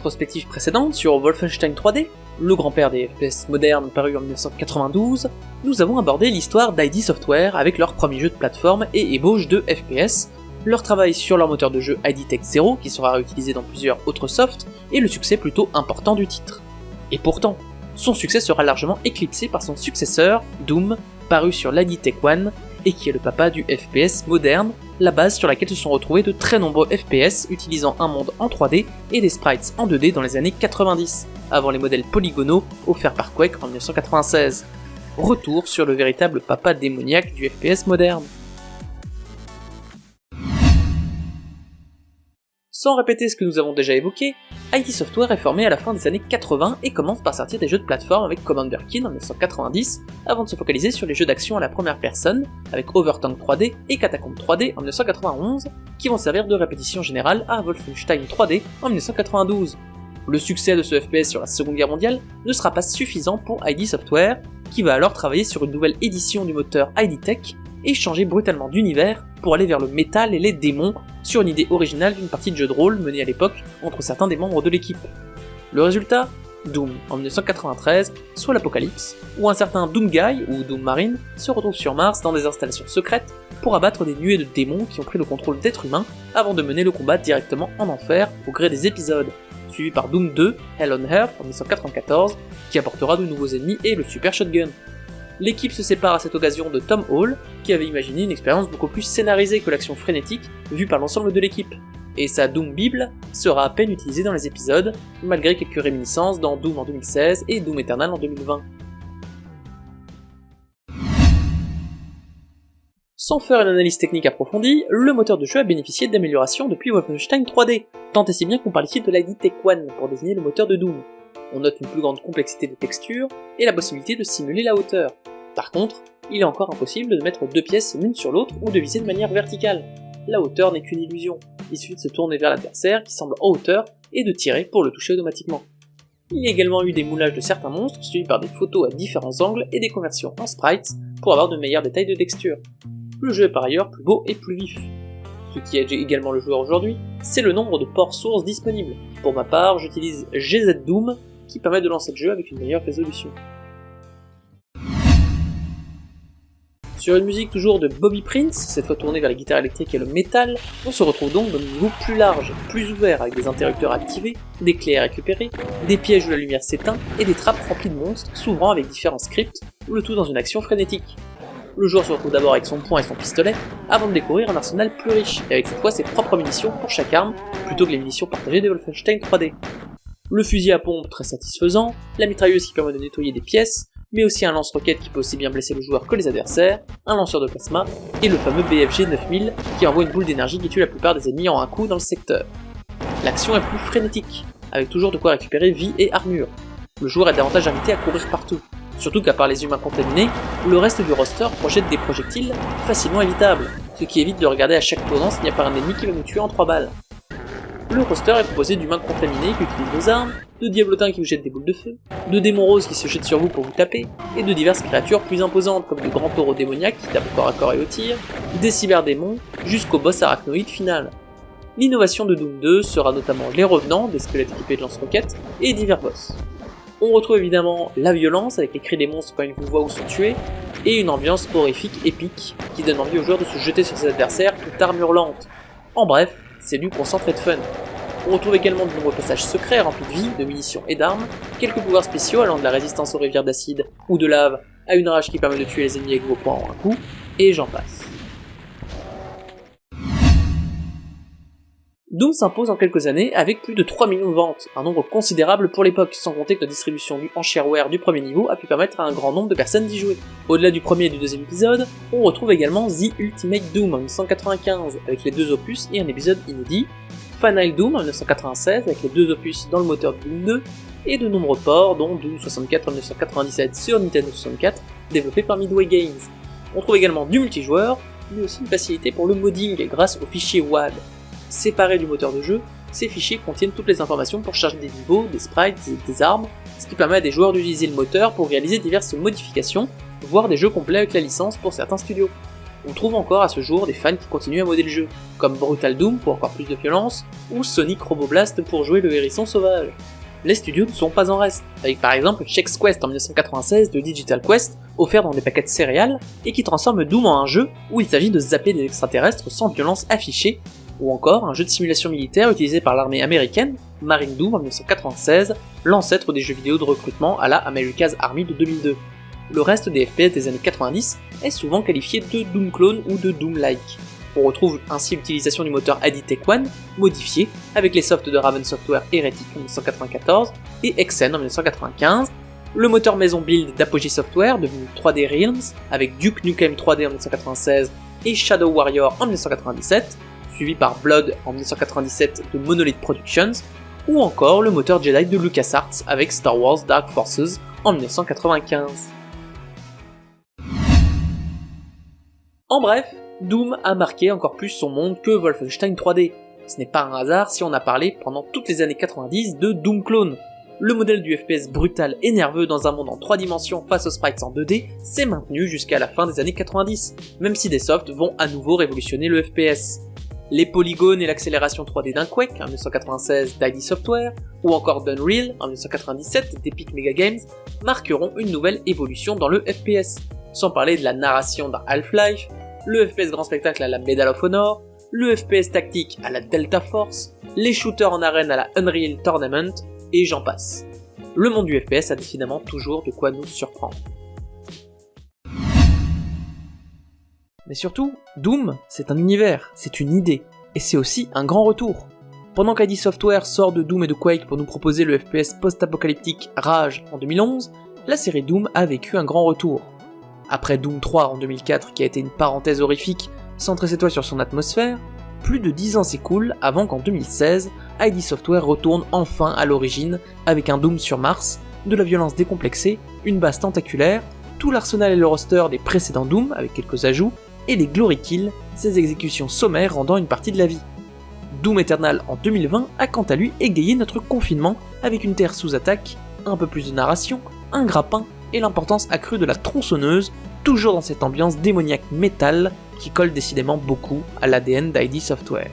rétrospective précédente sur Wolfenstein 3D, le grand-père des FPS modernes paru en 1992, nous avons abordé l'histoire d'ID Software avec leur premier jeu de plateforme et ébauche de FPS, leur travail sur leur moteur de jeu ID Tech 0 qui sera réutilisé dans plusieurs autres softs, et le succès plutôt important du titre. Et pourtant, son succès sera largement éclipsé par son successeur, Doom, paru sur l'ID Tech 1, et qui est le papa du FPS moderne, la base sur laquelle se sont retrouvés de très nombreux FPS utilisant un monde en 3D et des sprites en 2D dans les années 90, avant les modèles polygonaux offerts par Quake en 1996. Retour sur le véritable papa démoniaque du FPS moderne. Sans répéter ce que nous avons déjà évoqué, ID Software est formé à la fin des années 80 et commence par sortir des jeux de plateforme avec Commander Keen en 1990, avant de se focaliser sur les jeux d'action à la première personne, avec Overtank 3D et Catacomb 3D en 1991, qui vont servir de répétition générale à Wolfenstein 3D en 1992. Le succès de ce FPS sur la Seconde Guerre mondiale ne sera pas suffisant pour ID Software, qui va alors travailler sur une nouvelle édition du moteur ID Tech, et changer brutalement d'univers pour aller vers le métal et les démons sur une idée originale d'une partie de jeu de rôle menée à l'époque entre certains des membres de l'équipe. Le résultat ? Doom en 1993, soit l'Apocalypse, où un certain Doom Guy ou Doom Marine se retrouve sur Mars dans des installations secrètes pour abattre des nuées de démons qui ont pris le contrôle d'êtres humains avant de mener le combat directement en enfer au gré des épisodes, suivi par Doom 2, Hell on Earth en 1994, qui apportera de nouveaux ennemis et le Super Shotgun. L'équipe se sépare à cette occasion de Tom Hall, qui avait imaginé une expérience beaucoup plus scénarisée que l'action frénétique vue par l'ensemble de l'équipe, et sa Doom Bible sera à peine utilisée dans les épisodes, malgré quelques réminiscences dans Doom en 2016 et Doom Eternal en 2020. Sans faire une analyse technique approfondie, le moteur de jeu a bénéficié d'améliorations depuis Wolfenstein 3D, tant et si bien qu'on parle ici de l'ID Tech 1 pour désigner le moteur de Doom. On note une plus grande complexité des textures et la possibilité de simuler la hauteur. Par contre, il est encore impossible de mettre deux pièces l'une sur l'autre ou de viser de manière verticale. La hauteur n'est qu'une illusion, il suffit de se tourner vers l'adversaire qui semble en hauteur et de tirer pour le toucher automatiquement. Il y a également eu des moulages de certains monstres suivis par des photos à différents angles et des conversions en sprites pour avoir de meilleurs détails de texture. Le jeu est par ailleurs plus beau et plus vif. Ce qui aide également le joueur aujourd'hui, c'est le nombre de ports sources disponibles. Pour ma part, j'utilise GZ Doom, qui permet de lancer le jeu avec une meilleure résolution. Sur une musique toujours de Bobby Prince, cette fois tournée vers les guitares électriques et le métal, on se retrouve donc dans un niveau plus large, plus ouvert, avec des interrupteurs activés, des clés à récupérer, des pièges où la lumière s'éteint, et des trappes remplies de monstres s'ouvrant avec différents scripts, le tout dans une action frénétique. Le joueur se retrouve d'abord avec son poing et son pistolet, avant de découvrir un arsenal plus riche, et avec cette fois ses propres munitions pour chaque arme, plutôt que les munitions partagées de Wolfenstein 3D. Le fusil à pompe très satisfaisant, la mitrailleuse qui permet de nettoyer des pièces, mais aussi un lance-roquette qui peut aussi bien blesser le joueur que les adversaires, un lanceur de plasma, et le fameux BFG 9000 qui envoie une boule d'énergie qui tue la plupart des ennemis en un coup dans le secteur. L'action est plus frénétique, avec toujours de quoi récupérer vie et armure. Le joueur est davantage invité à courir partout, surtout qu'à part les humains contaminés, le reste du roster projette des projectiles facilement évitables, ce qui évite de regarder à chaque tournant s'il n'y a pas un ennemi qui va nous tuer en 3 balles. Le roster est composé d'humains contaminés qui utilisent vos armes, de diablotins qui vous jettent des boules de feu, de démons roses qui se jettent sur vous pour vous taper, et de diverses créatures plus imposantes comme de grands taureaux démoniaques qui tapent corps à corps et au tir, des cyberdémons, jusqu'au boss arachnoïde final. L'innovation de Doom 2 sera notamment les revenants, des squelettes équipés de lance-roquettes, et divers boss. On retrouve évidemment la violence avec les cris des monstres quand ils vous voient ou sont tués, et une ambiance horrifique épique qui donne envie aux joueurs de se jeter sur ses adversaires toute arme hurlante. En bref, c'est du concentré de fun. On retrouve également de nombreux passages secrets remplis de vie, de munitions et d'armes, quelques pouvoirs spéciaux allant de la résistance aux rivières d'acide ou de lave à une rage qui permet de tuer les ennemis avec vos poings en un coup, et j'en passe. Doom s'impose en quelques années avec plus de 3 millions de ventes, un nombre considérable pour l'époque, sans compter que la distribution en shareware du premier niveau a pu permettre à un grand nombre de personnes d'y jouer. Au-delà du premier et du deuxième épisode, on retrouve également The Ultimate Doom en 1995, avec les 2 opus et un épisode inédit, Final Doom en 1996 avec les 2 opus dans le moteur de Doom 2, et de nombreux ports dont Doom 64 en 1997 sur Nintendo 64, développé par Midway Games. On trouve également du multijoueur, mais aussi une facilité pour le modding grâce au fichier WAD. Séparés du moteur de jeu, ces fichiers contiennent toutes les informations pour charger des niveaux, des sprites et des armes, ce qui permet à des joueurs d'utiliser le moteur pour réaliser diverses modifications, voire des jeux complets avec la licence pour certains studios. On trouve encore à ce jour des fans qui continuent à modder le jeu, comme Brutal Doom pour encore plus de violence, ou Sonic Roboblast pour jouer le hérisson sauvage. Les studios ne sont pas en reste, avec par exemple Chex Quest en 1996 de Digital Quest, offert dans des paquets de céréales, et qui transforme Doom en un jeu où il s'agit de zapper des extraterrestres sans violence affichée, ou encore un jeu de simulation militaire utilisé par l'armée américaine, Marine Doom en 1996, l'ancêtre des jeux vidéo de recrutement à la America's Army de 2002. Le reste des FPS des années 90 est souvent qualifié de Doom clone ou de Doom-like. On retrouve ainsi l'utilisation du moteur Aditech One, modifié, avec les softs de Raven Software Heretic en 1994 et Exen en 1995, le moteur maison build d'Apogee Software devenu 3D Realms, avec Duke Nukem 3D en 1996 et Shadow Warrior en 1997, suivi par Blood en 1997 de Monolith Productions, ou encore le moteur Jedi de LucasArts avec Star Wars Dark Forces en 1995. En bref, Doom a marqué encore plus son monde que Wolfenstein 3D. Ce n'est pas un hasard si on a parlé pendant toutes les années 90 de Doom Clone. Le modèle du FPS brutal et nerveux dans un monde en 3 dimensions face aux sprites en 2D s'est maintenu jusqu'à la fin des années 90, même si des softs vont à nouveau révolutionner le FPS. Les polygones et l'accélération 3D d'un Quake en 1996 d'ID Software, ou encore d'Unreal en 1997 d'Epic Mega Games, marqueront une nouvelle évolution dans le FPS, sans parler de la narration d'un Half-Life, le FPS grand spectacle à la Medal of Honor, le FPS tactique à la Delta Force, les shooters en arène à la Unreal Tournament, et j'en passe. Le monde du FPS a décidément toujours de quoi nous surprendre. Mais surtout, Doom, c'est un univers, c'est une idée, et c'est aussi un grand retour. Pendant qu'ID Software sort de Doom et de Quake pour nous proposer le FPS post-apocalyptique Rage en 2011, la série Doom a vécu un grand retour. Après Doom 3 en 2004 qui a été une parenthèse horrifique centrée cette fois sur son atmosphère, plus de 10 ans s'écoulent avant qu'en 2016, ID Software retourne enfin à l'origine avec un Doom sur Mars, de la violence décomplexée, une base tentaculaire, tout l'arsenal et le roster des précédents Doom avec quelques ajouts, et les Glory Kills, ces exécutions sommaires rendant une partie de la vie. Doom Eternal en 2020 a quant à lui égayé notre confinement avec une terre sous attaque, un peu plus de narration, un grappin et l'importance accrue de la tronçonneuse, toujours dans cette ambiance démoniaque métal qui colle décidément beaucoup à l'ADN d'ID Software.